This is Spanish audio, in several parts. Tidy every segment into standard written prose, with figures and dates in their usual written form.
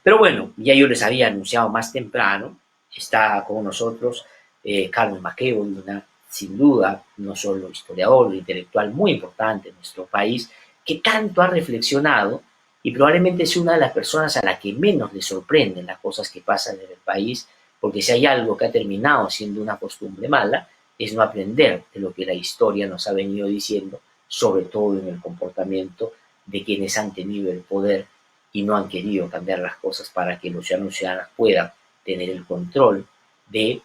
Pero bueno, ya yo les había anunciado más temprano, está con nosotros Carmen McEvoy, sin duda, no solo historiador, intelectual muy importante en nuestro país, que tanto ha reflexionado y probablemente es una de las personas a la que menos le sorprenden las cosas que pasan en el país, porque si hay algo que ha terminado siendo una costumbre mala, es no aprender de lo que la historia nos ha venido diciendo, sobre todo en el comportamiento de quienes han tenido el poder y no han querido cambiar las cosas para que los ciudadanos y ciudadanas puedan tener el control de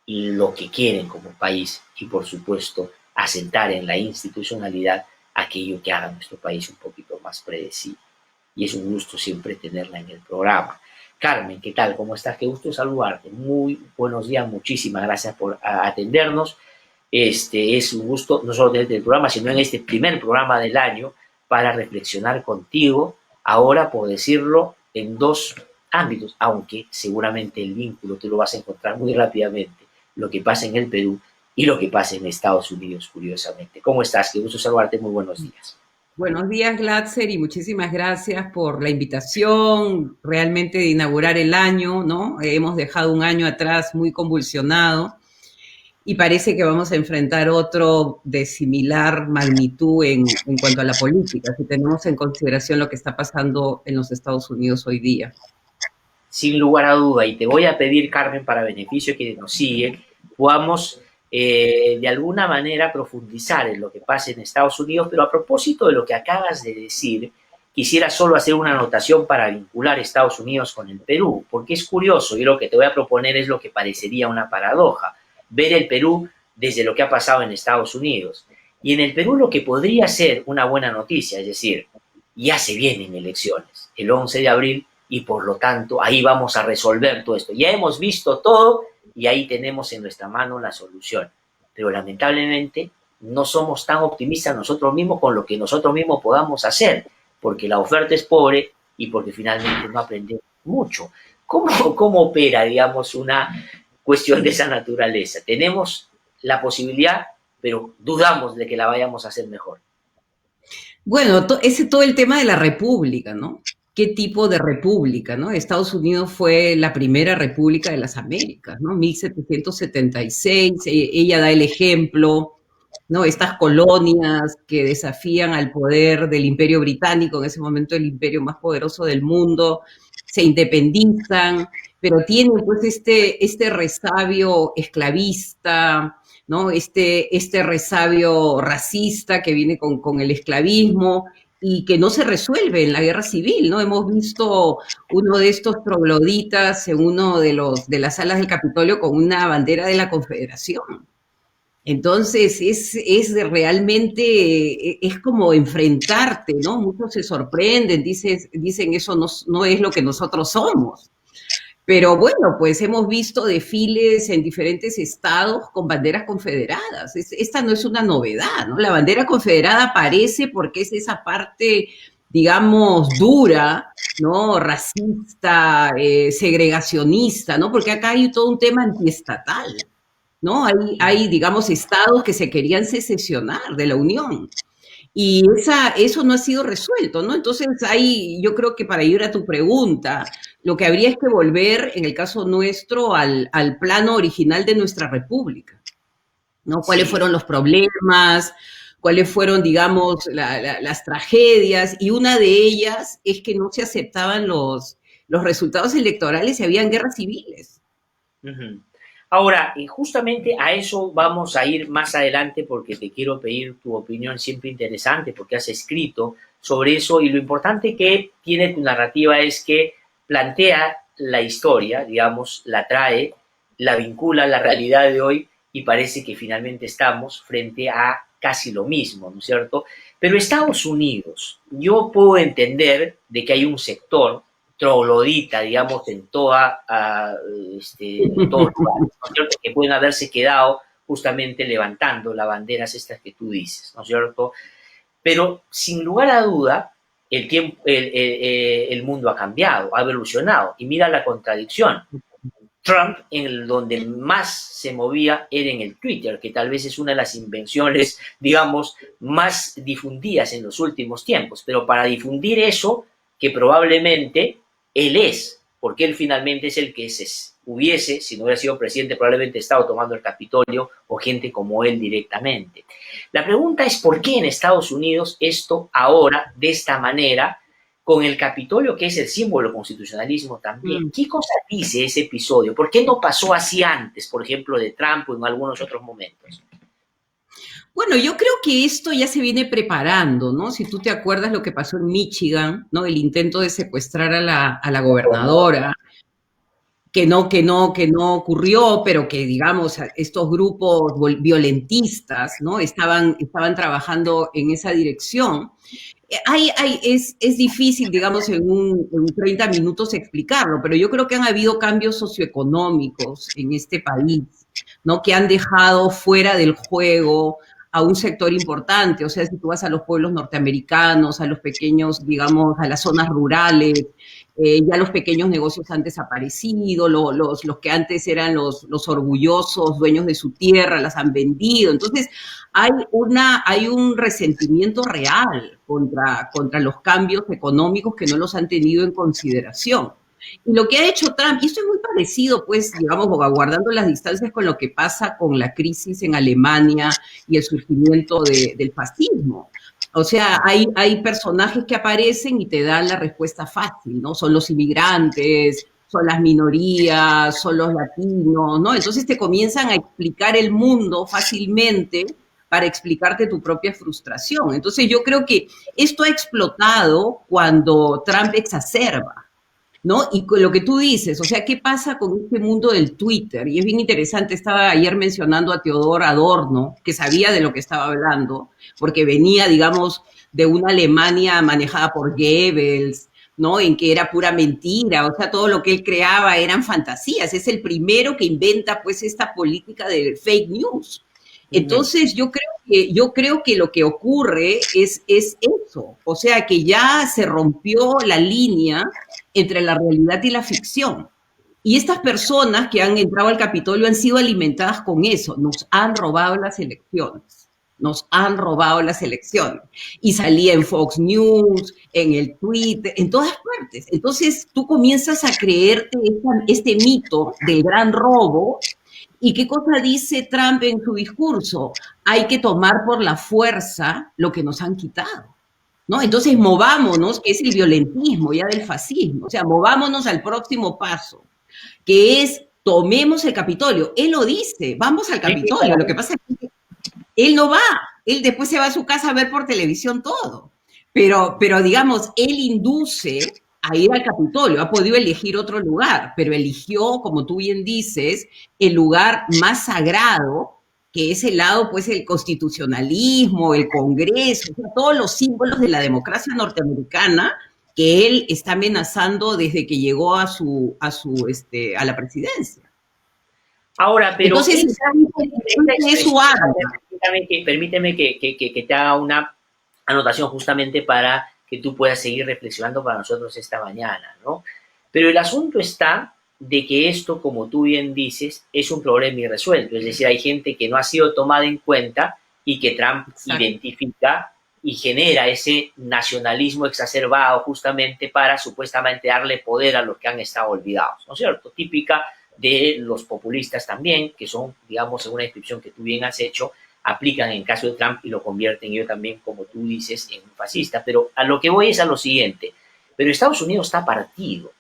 lo que quieren como país y, por supuesto, asentar en la institucionalidad aquello que haga nuestro país un poquito más predecible. Y es un gusto siempre tenerla en el programa. Carmen, ¿qué tal? ¿Cómo estás? Qué gusto saludarte. Muy buenos días, muchísimas gracias por atendernos. Es un gusto no solo tenerte en el programa, sino en este primer programa del año para reflexionar contigo, ahora por decirlo, en dos ámbitos, aunque seguramente el vínculo tú lo vas a encontrar muy rápidamente, lo que pasa en el Perú y lo que pasa en Estados Unidos, curiosamente. ¿Cómo estás? Qué gusto saludarte, muy buenos días. Buenos días, Glatzer, y muchísimas gracias por la invitación, realmente de inaugurar el año, ¿no? Hemos dejado un año atrás muy convulsionado y parece que vamos a enfrentar otro de similar magnitud en cuanto a la política, si tenemos en consideración lo que está pasando en los Estados Unidos hoy día. Sin lugar a duda, y te voy a pedir, Carmen, para beneficio de quienes nos siguen, podamos de alguna manera profundizar en lo que pasa en Estados Unidos, pero a propósito de lo que acabas de decir, quisiera solo hacer una anotación para vincular Estados Unidos con el Perú, porque es curioso, y lo que te voy a proponer es lo que parecería una paradoja, ver el Perú desde lo que ha pasado en Estados Unidos. Y en el Perú lo que podría ser una buena noticia, es decir, ya se vienen elecciones, el 11 de abril, y por lo tanto ahí vamos a resolver todo esto. Ya hemos visto todo y ahí tenemos en nuestra mano la solución. Pero lamentablemente no somos tan optimistas nosotros mismos con lo que nosotros mismos podamos hacer, porque la oferta es pobre y porque finalmente no aprendemos mucho. ¿Cómo opera, digamos, una cuestión de esa naturaleza? Tenemos la posibilidad, pero dudamos de que la vayamos a hacer mejor. Bueno, ese todo el tema de la república, ¿no? ¿Qué tipo de república, no? Estados Unidos fue la primera república de las Américas, ¿no? 1776, ella da el ejemplo, ¿no? Estas colonias que desafían al poder del Imperio Británico, en ese momento el imperio más poderoso del mundo, se independizan, pero tienen pues este resabio esclavista, ¿no? Este resabio racista que viene con el esclavismo y que no se resuelve en la guerra civil, ¿no? Hemos visto uno de estos trogloditas en uno de las salas del Capitolio con una bandera de la Confederación. Entonces, realmente, es como enfrentarte, ¿no? Muchos se sorprenden, dicen eso no es lo que nosotros somos. Pero bueno, pues hemos visto desfiles en diferentes estados con banderas confederadas. Esta no es una novedad, ¿no? La bandera confederada aparece porque es esa parte, digamos, dura, ¿no? Racista, segregacionista, ¿no? Porque acá hay todo un tema antiestatal, ¿no? Digamos, estados que se querían secesionar de la Unión. Y eso no ha sido resuelto, ¿no? Entonces, yo creo que para ir a tu pregunta, lo que habría es que volver, en el caso nuestro, al plano original de nuestra república, ¿no? ¿Cuáles Sí, fueron los problemas? ¿Cuáles fueron, digamos, las tragedias? Y una de ellas es que no se aceptaban los resultados electorales y habían guerras civiles. uh-huh. Ahora, justamente a eso vamos a ir más adelante porque te quiero pedir tu opinión siempre interesante porque has escrito sobre eso y lo importante que tiene tu narrativa es que plantea la historia, digamos, la trae, la vincula a la realidad de hoy y parece que finalmente estamos frente a casi lo mismo, ¿no es cierto? Pero Estados Unidos, yo puedo entender de que hay un sector troglodita, digamos, en todos lugares, ¿no es cierto? Que pueden haberse quedado justamente levantando las banderas estas que tú dices, ¿no es cierto? Pero sin lugar a duda, el mundo ha cambiado, ha evolucionado. Y mira la contradicción. Trump, donde más se movía era en el Twitter, que tal vez es una de las invenciones, digamos, más difundidas en los últimos tiempos. Pero para difundir eso, que probablemente él es, porque él finalmente es el que se hubiese, si no hubiera sido presidente, probablemente estado tomando el Capitolio o gente como él directamente. La pregunta es por qué en Estados Unidos esto ahora, de esta manera, con el Capitolio, que es el símbolo del constitucionalismo también. ¿Qué cosa dice ese episodio? ¿Por qué no pasó así antes, por ejemplo, de Trump o en algunos otros momentos? Bueno, yo creo que esto ya se viene preparando, ¿no? Si tú te acuerdas lo que pasó en Michigan, ¿no? El intento de secuestrar a la gobernadora, que no ocurrió, pero que, digamos, estos grupos violentistas, ¿no? Estaban trabajando en esa dirección. Es difícil, digamos, en 30 minutos explicarlo, pero yo creo que han habido cambios socioeconómicos en este país, ¿no? Que han dejado fuera del juego a un sector importante. O sea, si tú vas a los pueblos norteamericanos, a los pequeños, digamos, a las zonas rurales, ya los pequeños negocios han desaparecido, los que antes eran los orgullosos dueños de su tierra, las han vendido. Entonces, hay un resentimiento real contra los cambios económicos que no los han tenido en consideración. Y lo que ha hecho Trump, y esto es muy parecido, pues, digamos, guardando las distancias con lo que pasa con la crisis en Alemania y el surgimiento del fascismo. O sea, hay personajes que aparecen y te dan la respuesta fácil, ¿no? Son los inmigrantes, son las minorías, son los latinos, ¿no? Entonces te comienzan a explicar el mundo fácilmente para explicarte tu propia frustración. Entonces yo creo que esto ha explotado cuando Trump exacerba, ¿no? Y con lo que tú dices, o sea, ¿qué pasa con este mundo del Twitter? Y es bien interesante, estaba ayer mencionando a Theodor Adorno, que sabía de lo que estaba hablando, porque venía, digamos, de una Alemania manejada por Goebbels, ¿no? En que era pura mentira, o sea, todo lo que él creaba eran fantasías. Es el primero que inventa, pues, esta política de fake news. Entonces, yo creo que lo que ocurre es eso, o sea, que ya se rompió la línea entre la realidad y la ficción. Y estas personas que han entrado al Capitolio han sido alimentadas con eso. Nos han robado las elecciones. Nos han robado las elecciones. Y salía en Fox News, en el Twitter, en todas partes. Entonces tú comienzas a creerte este mito del gran robo. ¿Y qué cosa dice Trump en su discurso? Hay que tomar por la fuerza lo que nos han quitado, ¿no? Entonces movámonos, que es el violentismo ya del fascismo, o sea, movámonos al próximo paso, que es tomemos el Capitolio. Él lo dice, vamos al Capitolio, lo que pasa es que él no va, él después se va a su casa a ver por televisión todo, pero digamos, él induce a ir al Capitolio, ha podido elegir otro lugar, pero eligió, como tú bien dices, el lugar más sagrado, que es el lado, pues, el constitucionalismo, el Congreso, o sea, todos los símbolos de la democracia norteamericana que él está amenazando desde que llegó a la presidencia. Ahora, pero entonces, es su arma. Permíteme que te haga una anotación justamente para que tú puedas seguir reflexionando para nosotros esta mañana, ¿no? Pero el asunto está de que esto, como tú bien dices, es un problema irresuelto. Es decir, hay gente que no ha sido tomada en cuenta y que Trump identifica y genera ese nacionalismo exacerbado justamente para supuestamente darle poder a los que han estado olvidados, ¿no es cierto? Típica de los populistas también, que son, digamos, en una descripción que tú bien has hecho, aplican en caso de Trump y lo convierten yo también, como tú dices, en un fascista. Pero a lo que voy es a lo siguiente, pero Estados Unidos está partido.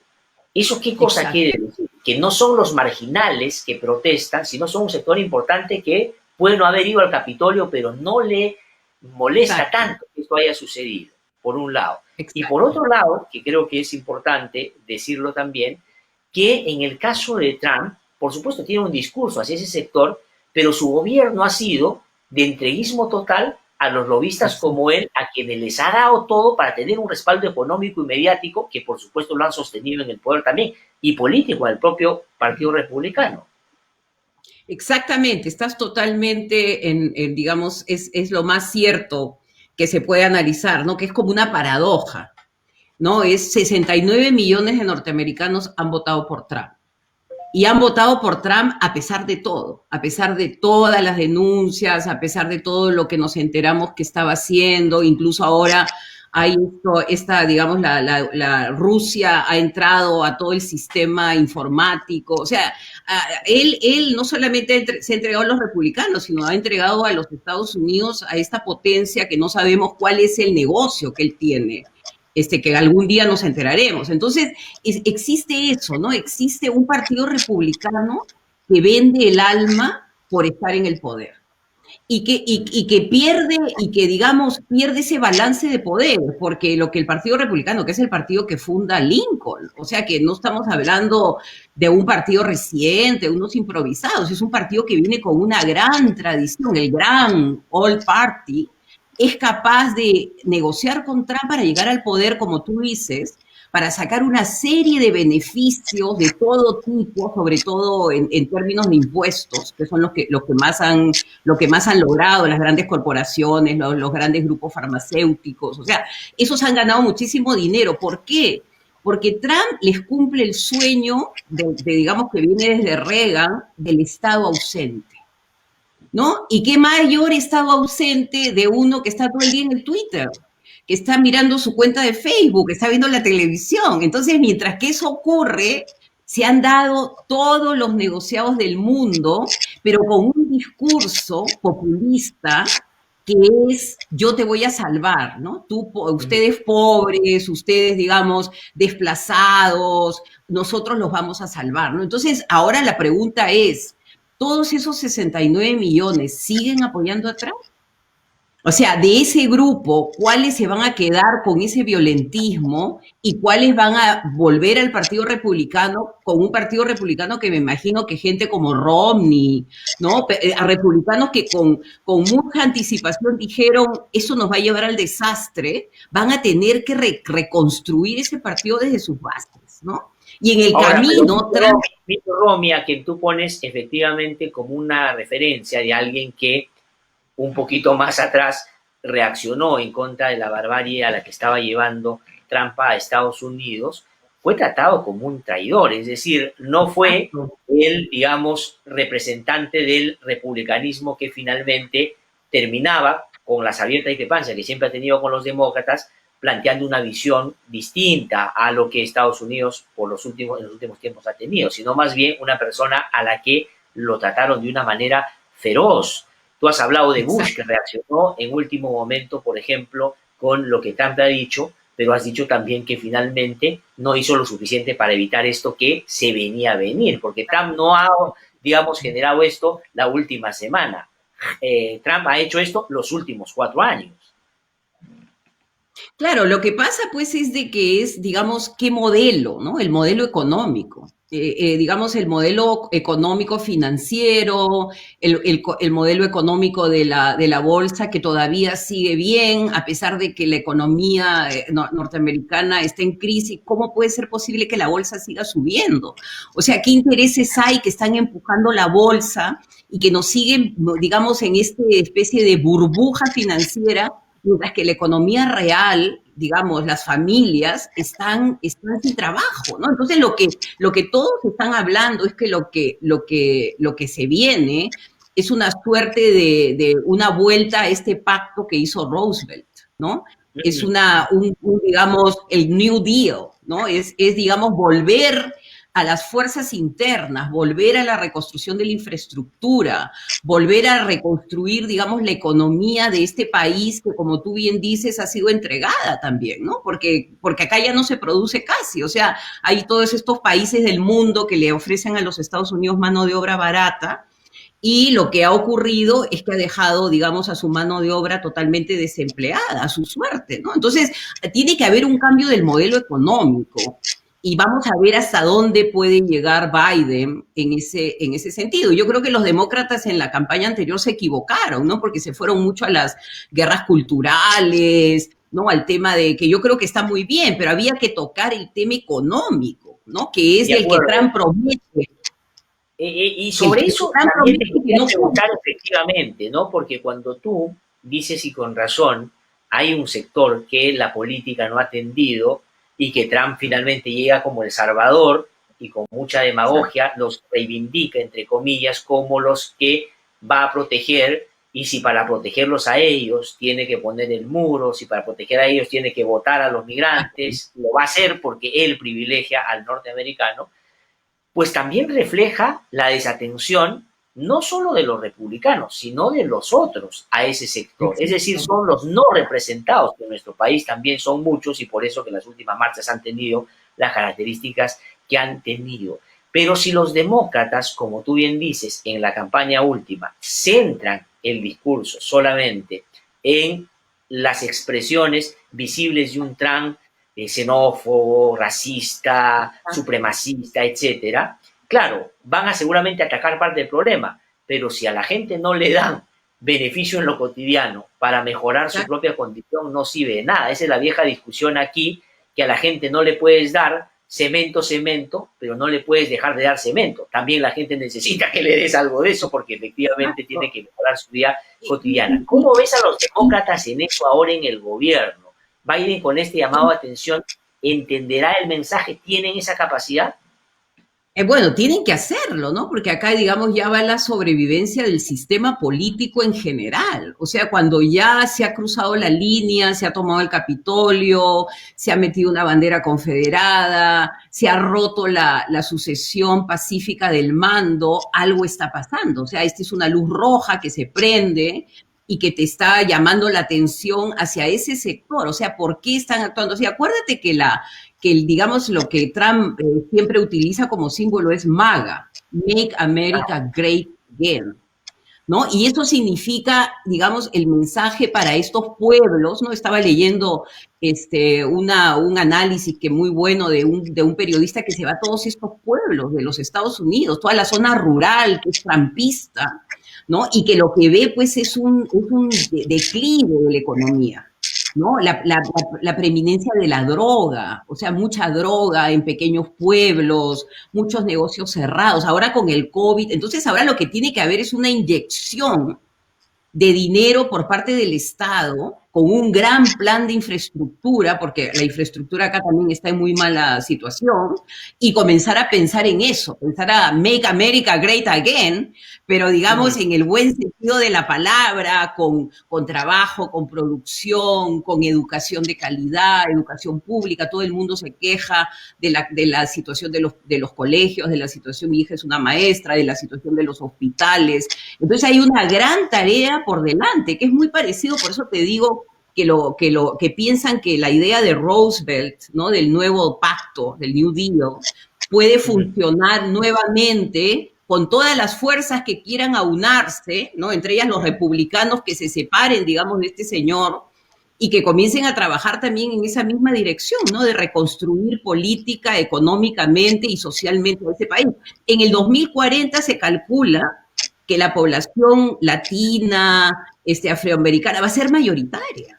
¿Eso qué cosa quiere decir? Que no son los marginales que protestan, sino son un sector importante que puede no haber ido al Capitolio, pero no le molesta tanto que esto haya sucedido, por un lado. Y por otro lado, que creo que es importante decirlo también, que en el caso de Trump, por supuesto tiene un discurso hacia ese sector, pero su gobierno ha sido de entreguismo total a los lobistas como él, a quienes les ha dado todo para tener un respaldo económico y mediático, que por supuesto lo han sostenido en el poder también, y político del propio Partido Republicano. Exactamente, estás totalmente digamos, es lo más cierto que se puede analizar, ¿no? Que es como una paradoja, ¿no? 69 millones de norteamericanos han votado por Trump. Y han votado por Trump a pesar de todo, a pesar de todas las denuncias, a pesar de todo lo que nos enteramos que estaba haciendo, incluso ahora hay digamos, la Rusia ha entrado a todo el sistema informático, o sea, él no solamente se ha entregado a los republicanos, sino ha entregado a los Estados Unidos a esta potencia que no sabemos cuál es el negocio que él tiene. Que algún día nos enteraremos. Entonces, existe eso, ¿no? Existe un partido republicano que vende el alma por estar en el poder. Y que pierde, y que digamos, pierde ese balance de poder, porque lo que el Partido Republicano, que es el partido que funda Lincoln, o sea que no estamos hablando de un partido reciente, unos improvisados, es un partido que viene con una gran tradición, el gran All Party, es capaz de negociar con Trump para llegar al poder, como tú dices, para sacar una serie de beneficios de todo tipo, sobre todo en términos de impuestos, que son lo que más han logrado las grandes corporaciones, los grandes grupos farmacéuticos. O sea, esos han ganado muchísimo dinero. ¿Por qué? Porque Trump les cumple el sueño digamos, que viene desde Reagan, del Estado ausente, ¿no? ¿Y qué mayor estado ausente de uno que está todo el día en el Twitter, que está mirando su cuenta de Facebook, que está viendo la televisión? Entonces, mientras que eso ocurre, se han dado todos los negociados del mundo, pero con un discurso populista que es yo te voy a salvar, ¿no? Ustedes pobres, ustedes, digamos, desplazados, nosotros los vamos a salvar, ¿no? Entonces, ahora la pregunta es, ¿todos esos 69 millones siguen apoyando a Trump? O sea, de ese grupo, ¿cuáles se van a quedar con ese violentismo y cuáles van a volver al Partido Republicano, con un Partido Republicano que me imagino que gente como Romney, ¿no? A republicanos que con mucha anticipación dijeron, eso nos va a llevar al desastre, van a tener que reconstruir ese partido desde sus bases, ¿no? Y en el camino... Vito Romy, a quien tú pones efectivamente como una referencia de alguien que un poquito más atrás reaccionó en contra de la barbarie a la que estaba llevando Trump a Estados Unidos, fue tratado como un traidor, es decir, no fue el, digamos, representante del republicanismo que finalmente terminaba con las abiertas discrepancias que siempre ha tenido con los demócratas, planteando una visión distinta a lo que Estados Unidos en los últimos tiempos ha tenido, sino más bien una persona a la que lo trataron de una manera feroz. Tú has hablado de Bush, que reaccionó en último momento, por ejemplo, con lo que Trump ha dicho, pero has dicho también que finalmente no hizo lo suficiente para evitar esto que se venía a venir, porque Trump no ha, digamos, generado esto la última semana. Trump ha hecho esto los últimos 4 años. Claro, lo que pasa pues es de que es, digamos, qué modelo, ¿no? El modelo económico. Digamos, el modelo económico financiero, el modelo económico de la bolsa que todavía sigue bien, a pesar de que la economía norteamericana está en crisis. ¿Cómo puede ser posible que la bolsa siga subiendo? O sea, ¿qué intereses hay que están empujando la bolsa y que nos siguen, digamos, en esta especie de burbuja financiera, mientras que la economía real, digamos, las familias están sin trabajo, ¿no? Entonces lo que todos están hablando es que lo que se viene es una suerte de una vuelta a este pacto que hizo Roosevelt, ¿no? Es digamos, el New Deal, ¿no? Es digamos, volver a las fuerzas internas, volver a la reconstrucción de la infraestructura, volver a reconstruir, digamos, la economía de este país que, como tú bien dices, ha sido entregada también, ¿no? Porque acá ya no se produce casi, o sea, hay todos estos países del mundo que le ofrecen a los Estados Unidos mano de obra barata, y lo que ha ocurrido es que ha dejado, digamos, a su mano de obra totalmente desempleada, a su suerte, ¿no? Entonces, tiene que haber un cambio del modelo económico. Y vamos a ver hasta dónde puede llegar Biden en ese sentido. Yo creo que los demócratas en la campaña anterior se equivocaron, ¿no? Porque se fueron mucho a las guerras culturales, ¿no? Al tema de que yo creo que está muy bien, pero había que tocar el tema económico, ¿no? Que es el que Trump promete. Y sobre eso también te quería preguntar efectivamente, ¿no? Porque cuando tú dices, y con razón, hay un sector que la política no ha atendido y que Trump finalmente llega como el salvador y con mucha demagogia los reivindica, entre comillas, como los que va a proteger y si para protegerlos a ellos tiene que poner el muro, si para proteger a ellos tiene que votar a los migrantes, lo va a hacer porque él privilegia al norteamericano, pues también refleja la desatención no solo de los republicanos, sino de los otros a ese sector. Es decir, son los no representados, que en nuestro país también son muchos y por eso que las últimas marchas han tenido las características que han tenido. Pero si los demócratas, como tú bien dices, en la campaña última, centran el discurso solamente en las expresiones visibles de un Trump xenófobo, racista, supremacista, etcétera, claro, van a seguramente atacar parte del problema, pero si a la gente no le dan beneficio en lo cotidiano para mejorar su propia condición, no sirve de nada. Esa es la vieja discusión aquí, que a la gente no le puedes dar cemento, pero no le puedes dejar de dar cemento. También la gente necesita que le des algo de eso porque efectivamente tiene que mejorar su vida cotidiana. ¿Cómo ves a los demócratas en eso ahora en el gobierno? Biden, con este llamado de atención, ¿entenderá el mensaje? ¿Tienen esa capacidad? Bueno, tienen que hacerlo, ¿no? Porque acá, digamos, ya va la sobrevivencia del sistema político en general. O sea, cuando ya se ha cruzado la línea, se ha tomado el Capitolio, se ha metido una bandera confederada, se ha roto la sucesión pacífica del mando, algo está pasando. O sea, esta es una luz roja que se prende y que te está llamando la atención hacia ese sector. O sea, ¿por qué están actuando? O sea, acuérdate que digamos, lo que Trump siempre utiliza como símbolo es MAGA, Make America Great Again, ¿no? Y eso significa, digamos, el mensaje para estos pueblos, ¿no? Estaba leyendo un análisis que muy bueno de un periodista que se va a todos estos pueblos de los Estados Unidos, toda la zona rural que es trumpista, ¿no? Y que lo que ve, pues, es un declive de la economía, ¿no? La preeminencia de la droga, o sea, mucha droga en pequeños pueblos, muchos negocios cerrados. Ahora con el COVID, entonces ahora lo que tiene que haber es una inyección de dinero por parte del Estado con un gran plan de infraestructura, porque la infraestructura acá también está en muy mala situación, y comenzar a pensar en eso, pensar a Make America Great Again, pero digamos en el buen sentido de la palabra, con trabajo, con producción, con educación de calidad, educación pública. Todo el mundo se queja de la situación de los colegios, de la situación, mi hija es una maestra, de la situación de los hospitales. Entonces hay una gran tarea por delante, que es muy parecido, por eso te digo que piensan que la idea de Roosevelt, ¿no? Del nuevo pacto, del New Deal, puede funcionar nuevamente con todas las fuerzas que quieran aunarse, ¿no? Entre ellas los republicanos que se separen, digamos, de este señor y que comiencen a trabajar también en esa misma dirección, ¿no? De reconstruir política, económicamente y socialmente a ese país. En el 2040 se calcula que la población latina, afroamericana, va a ser mayoritaria.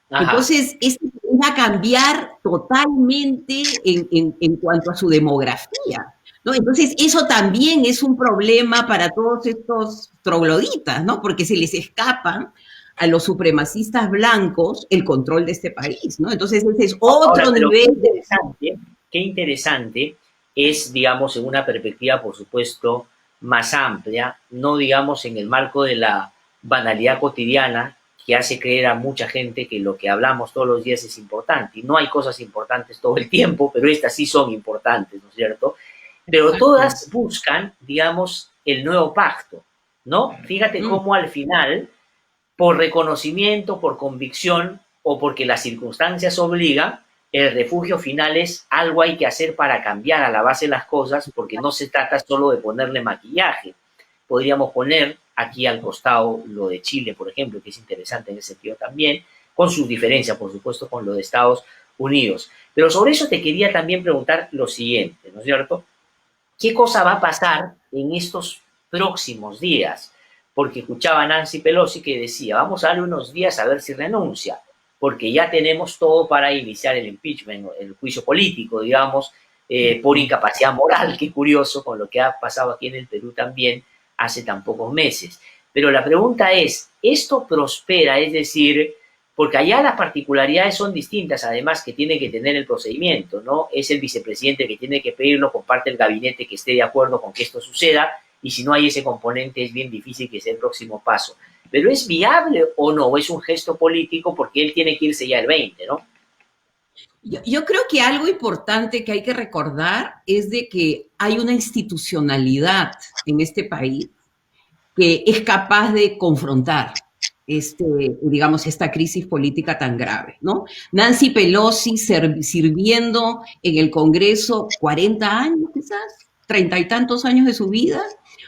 Ajá. Entonces, esto va a cambiar totalmente en cuanto a su demografía, ¿no? Entonces, eso también es un problema para todos estos trogloditas, ¿no? Porque se les escapan a los supremacistas blancos el control de este país, ¿no? Entonces, ese es otro nivel. Qué interesante es, digamos, en una perspectiva, por supuesto, más amplia, no digamos en el marco de la banalidad cotidiana que hace creer a mucha gente que lo que hablamos todos los días es importante. Y no hay cosas importantes todo el tiempo, pero estas sí son importantes, ¿no es cierto? Pero todas buscan, digamos, el nuevo pacto, ¿no? Fíjate cómo al final, por reconocimiento, por convicción o porque las circunstancias obligan, el refugio final es algo hay que hacer para cambiar a la base de las cosas, porque no se trata solo de ponerle maquillaje. Podríamos poner aquí al costado lo de Chile, por ejemplo, que es interesante en ese sentido también, con sus diferencias, por supuesto, con lo de Estados Unidos. Pero sobre eso te quería también preguntar lo siguiente, ¿no es cierto? ¿Qué cosa va a pasar en estos próximos días? Porque escuchaba a Nancy Pelosi que decía, vamos a darle unos días a ver si renuncia, porque ya tenemos todo para iniciar el impeachment, el juicio político, digamos, por incapacidad moral. Qué curioso con lo que ha pasado aquí en el Perú también hace tan pocos meses. Pero la pregunta es, ¿esto prospera? Es decir, porque allá las particularidades son distintas, además que tiene que tener el procedimiento, ¿no? Es el vicepresidente que tiene que pedirlo, comparte el gabinete que esté de acuerdo con que esto suceda, y si no hay ese componente es bien difícil que sea el próximo paso. Pero ¿es viable o no? ¿O es un gesto político porque él tiene que irse ya el 20, ¿no? Yo creo que algo importante que hay que recordar es de que hay una institucionalidad en este país que es capaz de confrontar digamos, esta crisis política tan grave, ¿no? Nancy Pelosi sirviendo en el Congreso 40 años, quizás, 30 y tantos años de su vida.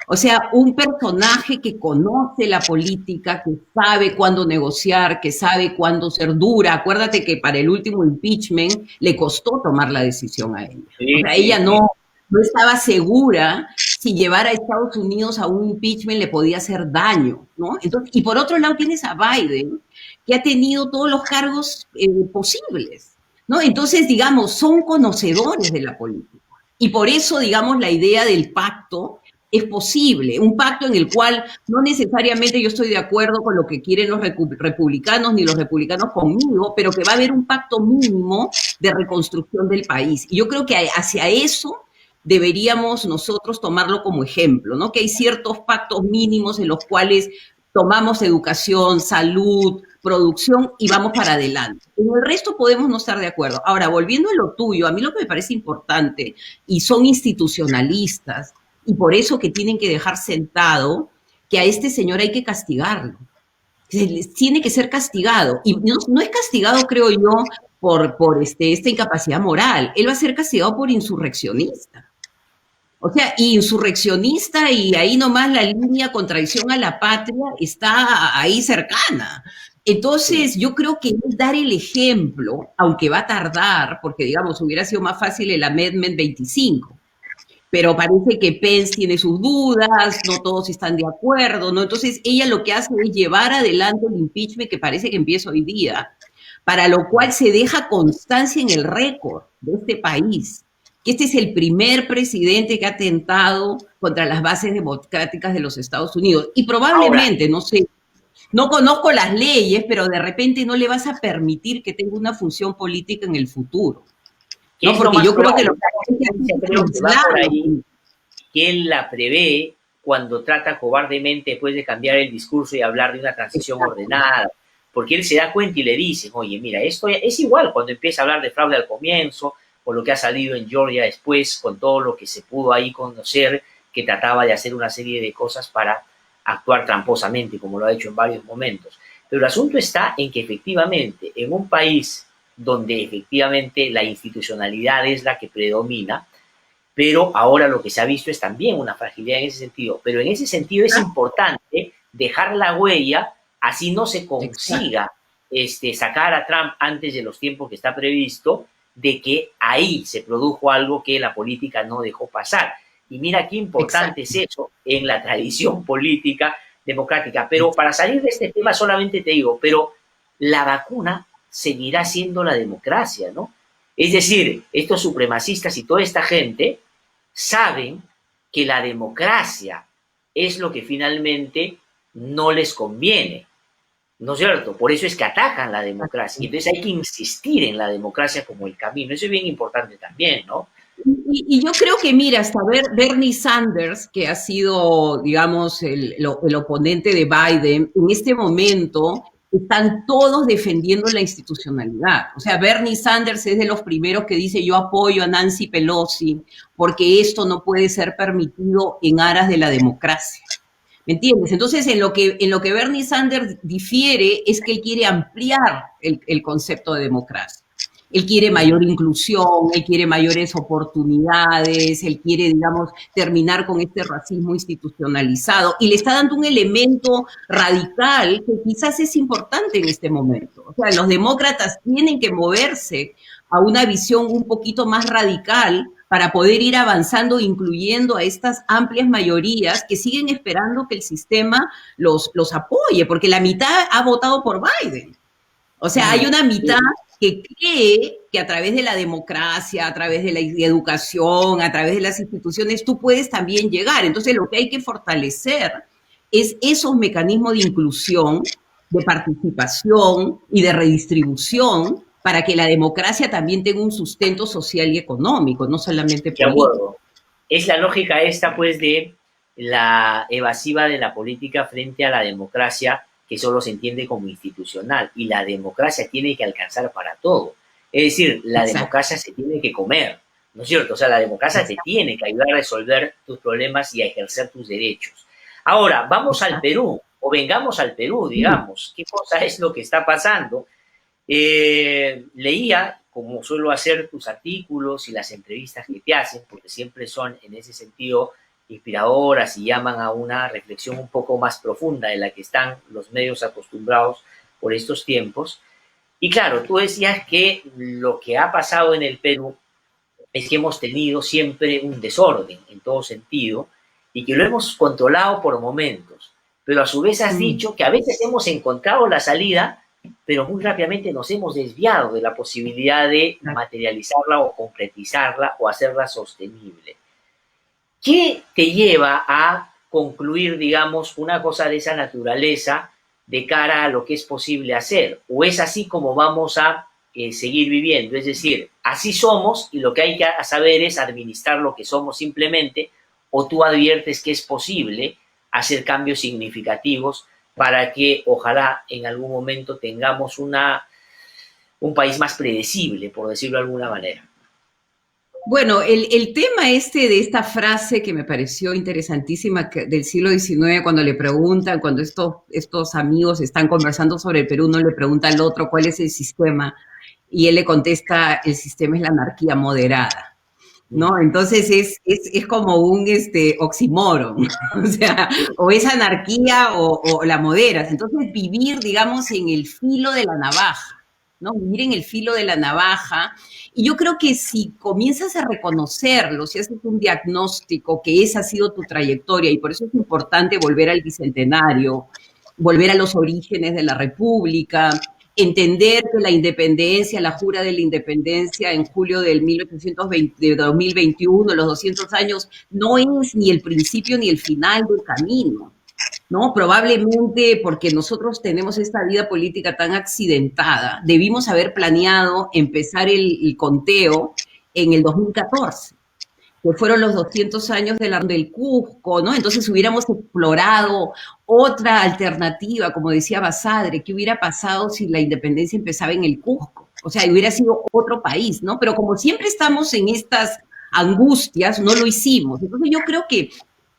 O sea, un personaje que conoce la política, que sabe cuándo negociar, que sabe cuándo ser dura. Acuérdate que para el último impeachment le costó tomar la decisión a ella. O Sí, sea, sí, ella sí. no estaba segura si llevar a Estados Unidos a un impeachment le podía hacer daño, ¿no? Entonces, y por otro lado tienes a Biden, que ha tenido todos los cargos posibles, ¿no? Entonces, digamos, son conocedores de la política. Y por eso, digamos, la idea del pacto es posible, un pacto en el cual no necesariamente yo estoy de acuerdo con lo que quieren los republicanos ni los republicanos conmigo, pero que va a haber un pacto mínimo de reconstrucción del país. Y yo creo que hacia eso deberíamos nosotros tomarlo como ejemplo, ¿no? Que hay ciertos pactos mínimos en los cuales tomamos educación, salud, producción y vamos para adelante. En el resto podemos no estar de acuerdo. Ahora, volviendo a lo tuyo, a mí lo que me parece importante, y son institucionalistas, y por eso que tienen que dejar sentado que a este señor hay que castigarlo. Tiene que ser castigado. Y no es castigado, creo yo, por esta incapacidad moral. Él va a ser castigado por insurreccionista. O sea, insurreccionista y ahí nomás la línea con traición a la patria está ahí cercana. Entonces, yo creo que es dar el ejemplo, aunque va a tardar, porque digamos, hubiera sido más fácil el Amendment 25, pero parece que Pence tiene sus dudas, no todos están de acuerdo, ¿no? Entonces, ella lo que hace es llevar adelante el impeachment que parece que empieza hoy día, para lo cual se deja constancia en el récord de este país, que este es el primer presidente que ha atentado contra las bases democráticas de los Estados Unidos. Y Ahora, probablemente, no sé, no conozco las leyes, pero de repente no le vas a permitir que tenga una función política en el futuro, ¿qué ¿no? es lo Porque más yo creo que probable? lo Esa que hay tendencia que creo que va por aislarlo. ahí, que él la prevé cuando trata cobardemente después de cambiar el discurso y hablar de una transición Exacto. ordenada, porque él se da cuenta y le dice, oye, mira, esto es igual cuando empieza a hablar de fraude al comienzo, o lo que ha salido en Georgia después, con todo lo que se pudo ahí conocer, que trataba de hacer una serie de cosas para actuar tramposamente, como lo ha hecho en varios momentos. Pero el asunto está en que efectivamente, en un país donde efectivamente la institucionalidad es la que predomina, pero ahora lo que se ha visto es también una fragilidad en ese sentido. Pero en ese sentido es importante dejar la huella, así no se Exacto. consiga sacar a Trump antes de los tiempos que está previsto, de que ahí se produjo algo que la política no dejó pasar. Y mira qué importante Exacto. es eso en la tradición política democrática. Pero para salir de este tema solamente te digo, pero la vacuna seguirá siendo la democracia, ¿no? Es decir, estos supremacistas y toda esta gente saben que la democracia es lo que finalmente no les conviene, ¿no es cierto? Por eso es que atacan la democracia. Y entonces hay que insistir en la democracia como el camino. Eso es bien importante también, ¿no? Y yo creo que, mira, hasta Bernie Sanders, que ha sido, digamos, el oponente de Biden, en este momento están todos defendiendo la institucionalidad. O sea, Bernie Sanders es de los primeros que dice yo apoyo a Nancy Pelosi porque esto no puede ser permitido en aras de la democracia. ¿Me entiendes? Entonces, en lo que Bernie Sanders difiere es que él quiere ampliar el concepto de democracia. Él quiere mayor inclusión, él quiere mayores oportunidades, él quiere, digamos, terminar con este racismo institucionalizado y le está dando un elemento radical que quizás es importante en este momento. O sea, los demócratas tienen que moverse a una visión un poquito más radical para poder ir avanzando, incluyendo a estas amplias mayorías que siguen esperando que el sistema los apoye, porque la mitad ha votado por Biden. O sea, hay una mitad que cree que a través de la democracia, a través de la educación, a través de las instituciones, tú puedes también llegar. Entonces, lo que hay que fortalecer es esos mecanismos de inclusión, de participación y de redistribución para que la democracia también tenga un sustento social y económico, no solamente De político. acuerdo. Es la lógica esta, pues, de la evasiva de la política frente a la democracia, que solo se entiende como institucional, y la democracia tiene que alcanzar para todo. Es decir, la Exacto, democracia se tiene que comer, ¿no es cierto? O sea, la democracia te exacto, tiene que ayudar a resolver tus problemas y a ejercer tus derechos. Ahora, vamos al exacto. Perú, o vengamos al Perú, Sí. digamos, ¿qué cosa es lo que está pasando? Leía, como suelo hacer, tus artículos y las entrevistas que te hacen, porque siempre son en ese sentido inspiradoras y llaman a una reflexión un poco más profunda de la que están los medios acostumbrados por estos tiempos. Y claro, tú decías que lo que ha pasado en el Perú es que hemos tenido siempre un desorden en todo sentido y que lo hemos controlado por momentos. Pero a su vez has Mm. dicho que a veces hemos encontrado la salida, pero muy rápidamente nos hemos desviado de la posibilidad de materializarla o concretizarla o hacerla sostenible. ¿Qué te lleva a concluir, digamos, una cosa de esa naturaleza de cara a lo que es posible hacer? ¿O es así como vamos a seguir viviendo? Es decir, así somos y lo que hay que saber es administrar lo que somos simplemente, o tú adviertes que es posible hacer cambios significativos para que ojalá en algún momento tengamos un país más predecible, por decirlo de alguna manera. Bueno, el tema este de esta frase que me pareció interesantísima del siglo XIX, cuando le preguntan, cuando estos amigos están conversando sobre el Perú, uno le pregunta al otro cuál es el sistema, y él le contesta, el sistema es la anarquía moderada. ¿No? Entonces es como un oxímoron, o sea, o es anarquía o la moderas. Entonces vivir, digamos, en el filo de la navaja, ¿no? Vivir en el filo de la navaja. Y yo creo que si comienzas a reconocerlo, si haces un diagnóstico que esa ha sido tu trayectoria, y por eso es importante volver al bicentenario, volver a los orígenes de la República, entender que la independencia, la jura de la independencia en julio del 1820, de 2021, los 200 años, no es ni el principio ni el final del camino, ¿no? Probablemente porque nosotros tenemos esta vida política tan accidentada, debimos haber planeado empezar el conteo en el 2014, que fueron los 200 años del Cusco, ¿no? Entonces hubiéramos explorado otra alternativa, como decía Basadre, ¿qué hubiera pasado si la independencia empezaba en el Cusco? O sea, hubiera sido otro país, ¿no? Pero como siempre estamos en estas angustias, no lo hicimos. Entonces yo creo que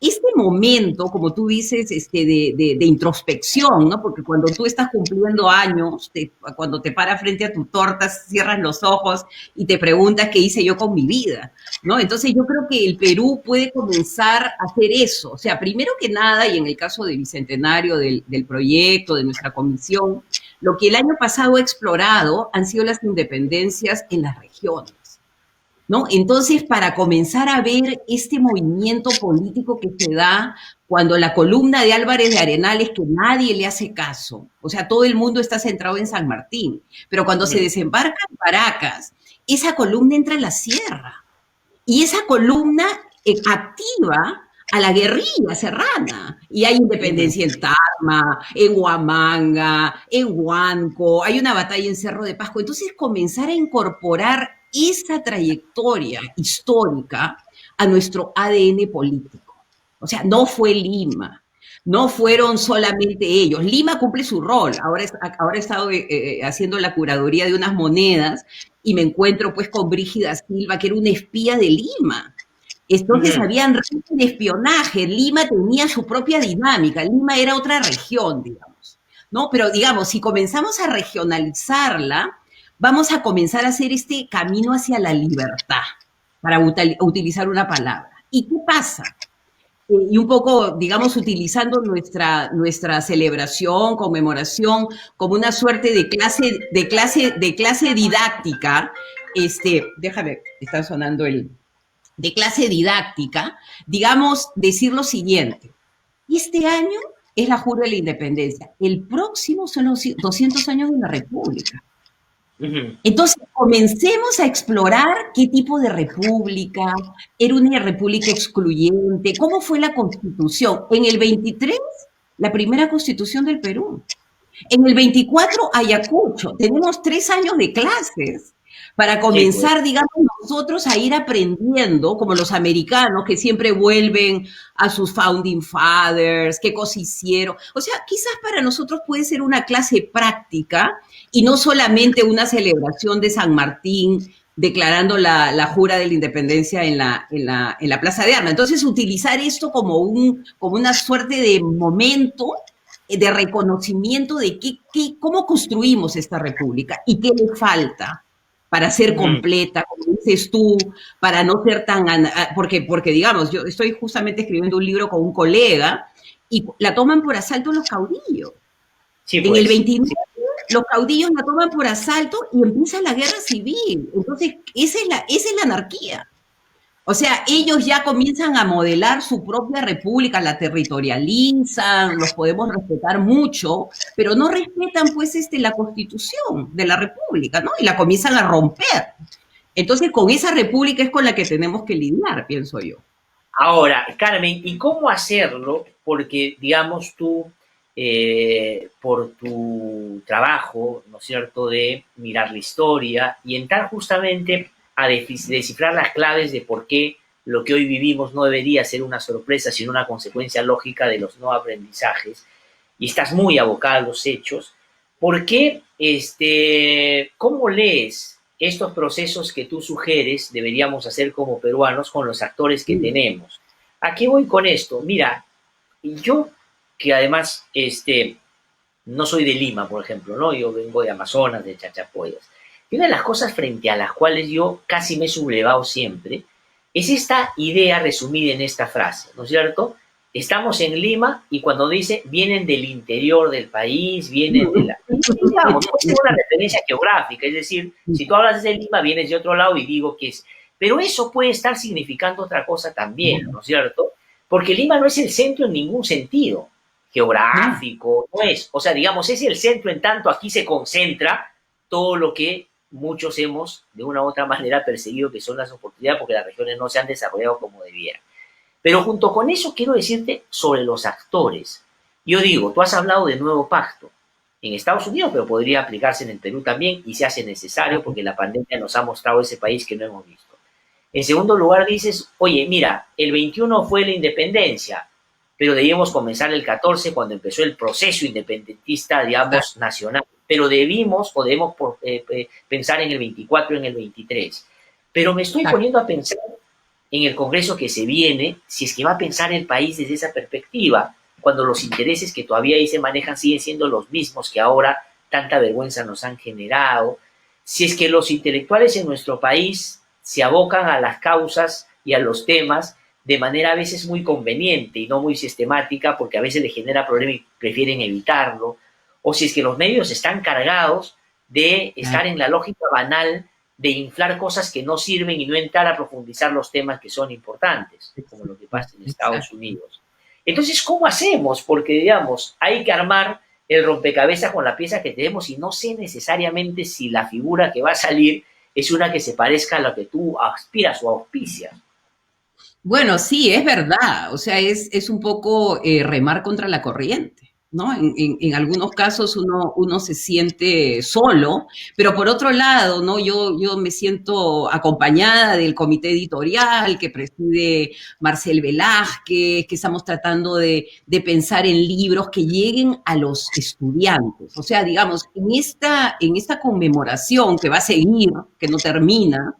este momento, como tú dices, de introspección, ¿no? Porque cuando tú estás cumpliendo años, cuando te paras frente a tu torta, cierras los ojos y te preguntas qué hice yo con mi vida, ¿no? Entonces yo creo que el Perú puede comenzar a hacer eso. O sea, primero que nada, y en el caso del bicentenario del proyecto, de nuestra comisión, lo que el año pasado ha explorado han sido las independencias en las regiones. ¿No? Entonces, para comenzar a ver este movimiento político que se da cuando la columna de Álvarez de Arenales, que nadie le hace caso, o sea, todo el mundo está centrado en San Martín, pero cuando se desembarca en Paracas, esa columna entra en la sierra y esa columna activa a la guerrilla serrana. Y hay independencia en Tarma, en Huamanga, en Huanco, hay una batalla en Cerro de Pasco. Entonces, comenzar a incorporar esa trayectoria histórica a nuestro ADN político. O sea, no fue Lima, no fueron solamente ellos. Lima cumple su rol. Ahora he estado haciendo la curaduría de unas monedas y me encuentro pues con Brígida Silva, que era una espía de Lima. Entonces habían redes de espionaje, Lima tenía su propia dinámica, Lima era otra región, digamos, ¿no? Pero digamos, si comenzamos a regionalizarla, vamos a comenzar a hacer este camino hacia la libertad, para utilizar una palabra. ¿Y qué pasa? Y un poco, digamos, utilizando nuestra celebración, conmemoración, como una suerte de clase didáctica, déjame, está sonando de clase didáctica, digamos, decir lo siguiente. Este año es la jura de la independencia. El próximo son los 200 años de la República. Entonces, comencemos a explorar qué tipo de república, era una república excluyente, cómo fue la constitución. En el 23, la primera constitución del Perú. En el 24, Ayacucho. Tenemos 3 años de clases para Sí, pues. comenzar, digamos, nosotros a ir aprendiendo, como los americanos que siempre vuelven a sus founding fathers, qué cosas hicieron. O sea, quizás para nosotros puede ser una clase práctica y no solamente una celebración de San Martín declarando la jura de la independencia en la Plaza de Armas. Entonces, utilizar esto como, como una suerte de momento de reconocimiento de cómo construimos esta república y qué le falta para ser Ujú. completa, como dices tú, para no ser tan... Porque, digamos, yo estoy justamente escribiendo un libro con un colega y la toman por asalto los caudillos. Sí, En el pues. 29 Sí. los caudillos la toman por asalto y empieza la guerra civil. Entonces, esa es la anarquía. O sea, ellos ya comienzan a modelar su propia república, la territorializan, los podemos respetar mucho, pero no respetan pues la constitución de la república, ¿no? Y la comienzan a romper. Entonces, con esa república es con la que tenemos que lidiar, pienso yo. Ahora, Carmen, ¿y cómo hacerlo? Porque, digamos, tú, por tu trabajo, ¿no es cierto?, de mirar la historia y entrar justamente a descifrar las claves de por qué lo que hoy vivimos no debería ser una sorpresa, sino una consecuencia lógica de los no aprendizajes, y estás muy abocada a los hechos, ¿por qué, cómo lees estos procesos que tú sugieres deberíamos hacer como peruanos con los actores que tenemos? ¿A qué voy con esto? Mira, yo que además no soy de Lima, por ejemplo, ¿no? Yo vengo de Amazonas, de Chachapoyas. Y una de las cosas frente a las cuales yo casi me he sublevado siempre es esta idea resumida en esta frase, ¿no es cierto? Estamos en Lima y cuando dice vienen del interior del país, vienen de la... Y digamos, puede ser una referencia geográfica, es decir, si tú hablas de Lima, vienes de otro lado y digo que es... Pero eso puede estar significando otra cosa también, ¿no es cierto? Porque Lima no es el centro en ningún sentido No, geográfico, no es, o sea, digamos, es el centro en tanto aquí se concentra todo lo que muchos hemos de una u otra manera perseguido, que son las oportunidades, porque las regiones no se han desarrollado como debieran. Pero junto con eso quiero decirte sobre los actores. Yo digo, tú has hablado de nuevo pacto en Estados Unidos, pero podría aplicarse en el Perú también y se hace necesario porque la pandemia nos ha mostrado ese país que no hemos visto. En segundo lugar dices, oye, mira, el 21 fue la independencia, pero debíamos comenzar el 14 cuando empezó el proceso independentista, digamos, nacional. Pero debimos o debemos pensar en el 24 y en el 23. Pero me estoy poniendo a pensar en el Congreso que se viene, si es que va a pensar el país desde esa perspectiva, cuando los intereses que todavía ahí se manejan siguen siendo los mismos que ahora tanta vergüenza nos han generado, si es que los intelectuales en nuestro país se abocan a las causas y a los temas de manera a veces muy conveniente y no muy sistemática, porque a veces les genera problemas y prefieren evitarlo, o si es que los medios están cargados de estar en la lógica banal de inflar cosas que no sirven y no entrar a profundizar los temas que son importantes, como lo que pasa en Estados Unidos. Entonces, ¿cómo hacemos? Porque, digamos, hay que armar el rompecabezas con la pieza que tenemos y no sé necesariamente si la figura que va a salir es una que se parezca a la que tú aspiras o auspicias. bueno, sí, es verdad. O sea, es un poco remar contra la corriente, ¿no? En algunos casos uno se siente solo, pero por otro lado, ¿no? Yo me siento acompañada del comité editorial que preside Marcel Velázquez, que estamos tratando de pensar en libros que lleguen a los estudiantes. O sea, digamos, en esta conmemoración que va a seguir, que no termina,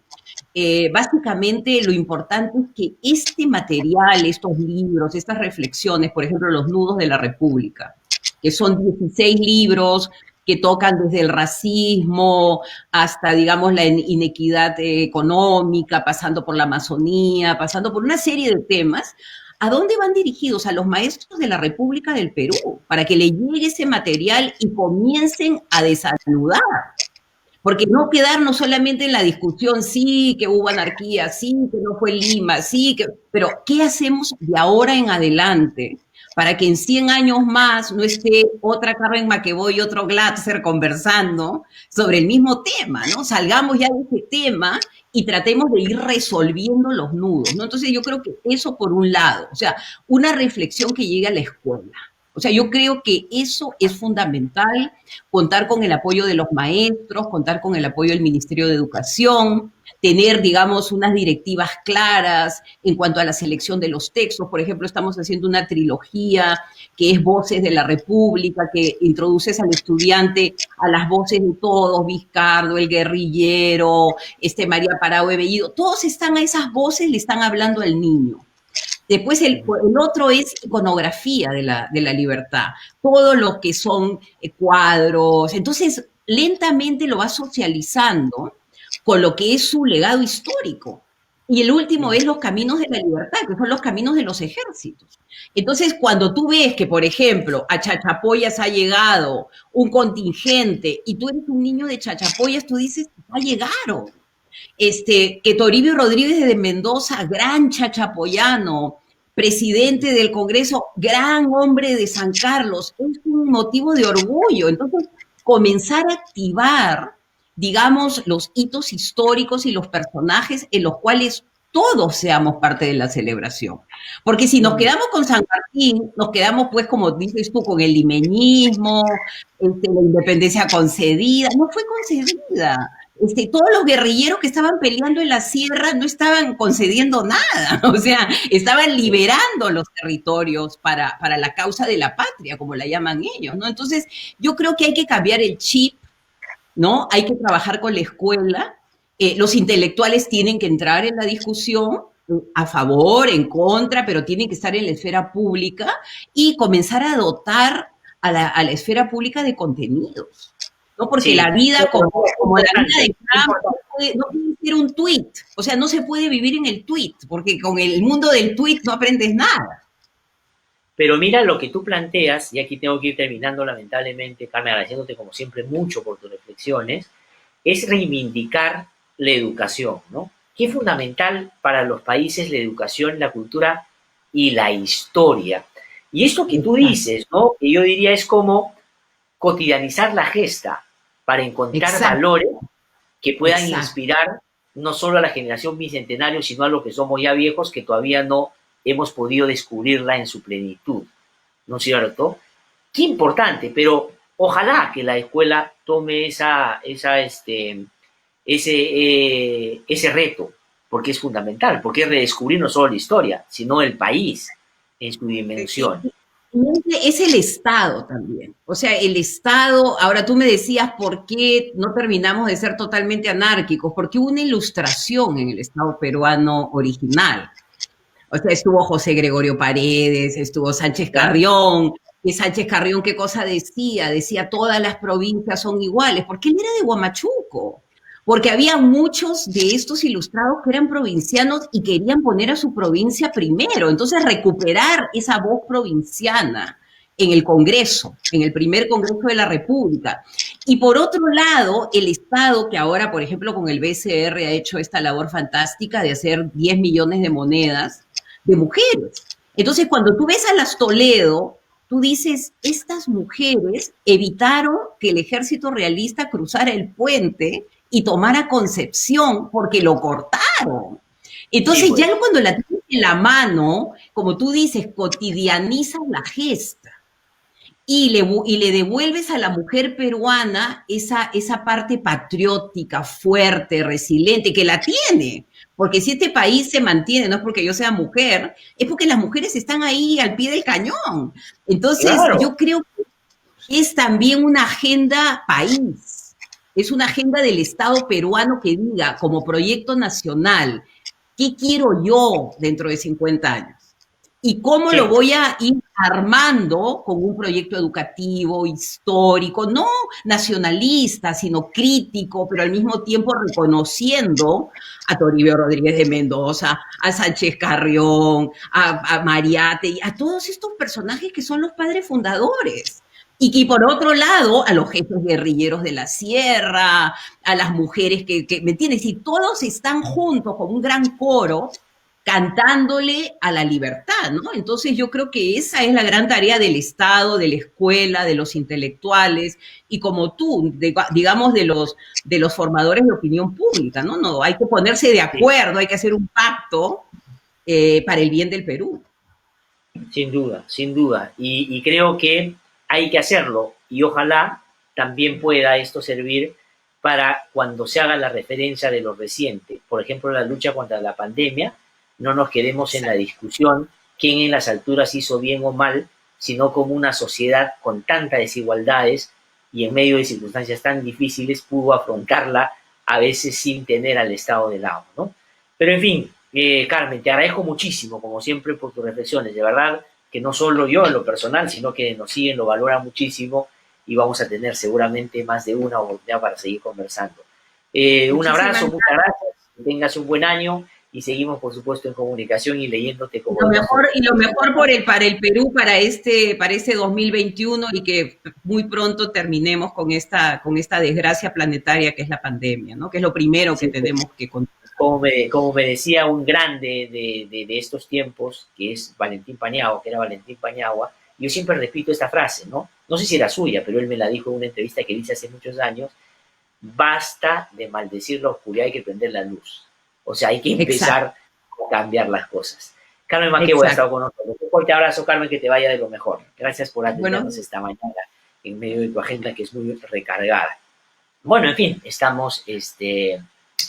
básicamente lo importante es que este material, estos libros, estas reflexiones, por ejemplo, los nudos de la República, que son 16 libros que tocan desde el racismo hasta, digamos, la inequidad económica, pasando por la Amazonía, pasando por una serie de temas, ¿a dónde van dirigidos? A los maestros de la República del Perú, para que le llegue ese material y comiencen a desanudar, porque no quedarnos solamente en la discusión, sí, que hubo anarquía, sí, que no fue Lima, sí, que... Pero, ¿qué hacemos de ahora en adelante para que en 100 años más no esté otra Carmen McEvoy y otro Glatzer conversando sobre el mismo tema, ¿no? Salgamos ya de ese tema y tratemos de ir resolviendo los nudos, ¿no? Entonces yo creo que eso por un lado, o sea, una reflexión que llegue a la escuela. O sea, yo creo que eso es fundamental, contar con el apoyo de los maestros, contar con el apoyo del Ministerio de Educación, tener, digamos, unas directivas claras en cuanto a la selección de los textos. Por ejemplo, estamos haciendo una trilogía que es Voces de la República, que introduces al estudiante a las voces de todos, Vizcardo, el guerrillero, María Parado de Bellido, todos están a esas voces, le están hablando al niño. Después el otro es iconografía de la libertad, todo lo que son cuadros. Entonces, lentamente lo va socializando con lo que es su legado histórico. Y el último es los caminos de la libertad, que son los caminos de los ejércitos. Entonces, cuando tú ves que, por ejemplo, a Chachapoyas ha llegado un contingente y tú eres un niño de Chachapoyas, tú dices, ya llegaron. Que Toribio Rodríguez de Mendoza, gran chachapoyano, presidente del Congreso, gran hombre de San Carlos, es un motivo de orgullo. Entonces, comenzar a activar, digamos, los hitos históricos y los personajes en los cuales todos seamos parte de la celebración. Porque si nos quedamos con San Martín, nos quedamos, pues, como dices tú, con el limeñismo, la independencia concedida. No fue concedida. Todos los guerrilleros que estaban peleando en la sierra no estaban concediendo nada, o sea, estaban liberando los territorios para la causa de la patria, como la llaman ellos, ¿no? Entonces, yo creo que hay que cambiar el chip, ¿no? Hay que trabajar con la escuela, los intelectuales tienen que entrar en la discusión, a favor, en contra, pero tienen que estar en la esfera pública y comenzar a dotar a la esfera pública de contenidos. ¿No? Porque la vida, como la vida de Trump, no puede ser un tweet. O sea, no se puede vivir en el tweet, porque con el mundo del tweet no aprendes nada. Pero mira lo que tú planteas, y aquí tengo que ir terminando lamentablemente, Carmen, agradeciéndote como siempre mucho por tus reflexiones, es reivindicar la educación, ¿no? Que es fundamental para los países la educación, la cultura y la historia. Y esto que tú dices, ¿no? Que yo diría es como cotidianizar la gesta para encontrar valores que puedan inspirar no solo a la generación bicentenario, sino a los que somos ya viejos, que todavía no hemos podido descubrirla en su plenitud, ¿no es cierto? Qué importante, pero ojalá que la escuela tome ese reto, porque es fundamental, porque es redescubrir no solo la historia, sino el país en su dimensión. Es el Estado también. O sea, el Estado, ahora tú me decías por qué no terminamos de ser totalmente anárquicos, porque hubo una ilustración en el Estado peruano original. O sea, estuvo José Gregorio Paredes, estuvo Sánchez Carrión, y Sánchez Carrión, ¿qué cosa decía? Decía, todas las provincias son iguales, porque él era de Huamachuco. Porque había muchos de estos ilustrados que eran provincianos y querían poner a su provincia primero. Entonces, recuperar esa voz provinciana en el Congreso, en el primer Congreso de la República. Y por otro lado, el Estado, que ahora, por ejemplo, con el BCR ha hecho esta labor fantástica de hacer 10 millones de monedas de mujeres. Entonces, cuando tú ves a las Toledo, tú dices, estas mujeres evitaron que el ejército realista cruzara el puente y tomara Concepción porque lo cortaron. Entonces, sí, pues, ya cuando la tienes en la mano, como tú dices, cotidianizas la gesta y le devuelves a la mujer peruana esa parte patriótica, fuerte, resiliente, que la tiene. Porque si este país se mantiene, no es porque yo sea mujer, es porque las mujeres están ahí al pie del cañón. Entonces, claro, yo creo que es también una agenda país. Es una agenda del Estado peruano que diga, como proyecto nacional, ¿qué quiero yo dentro de 50 años? ¿Y cómo lo voy a ir armando con un proyecto educativo, histórico, no nacionalista, sino crítico, pero al mismo tiempo reconociendo a Toribio Rodríguez de Mendoza, a Sánchez Carrión, a Mariate, a todos estos personajes que son los padres fundadores? Y que por otro lado, a los jefes guerrilleros de la sierra, a las mujeres que ¿me entiendes? Y todos están juntos con un gran coro cantándole a la libertad, ¿no? Entonces yo creo que esa es la gran tarea del Estado, de la escuela, de los intelectuales, y como tú, digamos, de los formadores de opinión pública, ¿no? No, hay que ponerse de acuerdo, hay que hacer un pacto para el bien del Perú. Sin duda, sin duda. Y creo que hay que hacerlo y ojalá también pueda esto servir para cuando se haga la referencia de lo reciente. Por ejemplo, la lucha contra la pandemia, no nos quedemos en la Exacto. discusión quién en las alturas hizo bien o mal, sino como una sociedad con tantas desigualdades y en medio de circunstancias tan difíciles pudo afrontarla a veces sin tener al Estado de lado, ¿no? Pero en fin, Carmen, te agradezco muchísimo, como siempre, por tus reflexiones. De verdad que no solo yo en lo personal, sino que nos siguen, lo valoran muchísimo y vamos a tener seguramente más de una oportunidad para seguir conversando. Un Muchísimas abrazo, muchas gracias. gracias, que tengas un buen año y seguimos, por supuesto, en comunicación y leyéndote como Y lo mejor para el Perú para este 2021 y que muy pronto terminemos con esta desgracia planetaria que es la pandemia, ¿no? Que es lo primero que sí, tenemos que contar. como me decía un grande de estos tiempos, que es Valentín Paniagua, que era Valentín Paniagua, yo siempre repito esta frase, ¿no? No sé si era suya, pero él me la dijo en una entrevista que hice hace muchos años: basta de maldecir la oscuridad, hay que prender la luz. O sea, hay que Exacto, empezar a cambiar las cosas. Carmen Maquebo ha estado exacto. con nosotros. Un fuerte abrazo, Carmen, que te vaya de lo mejor. Gracias por Bueno, atendernos esta mañana en medio de tu agenda que es muy recargada. Bueno, en fin, estamos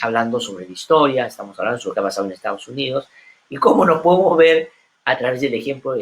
hablando sobre la historia, estamos hablando sobre lo que ha pasado en Estados Unidos y cómo nos podemos ver a través del ejemplo de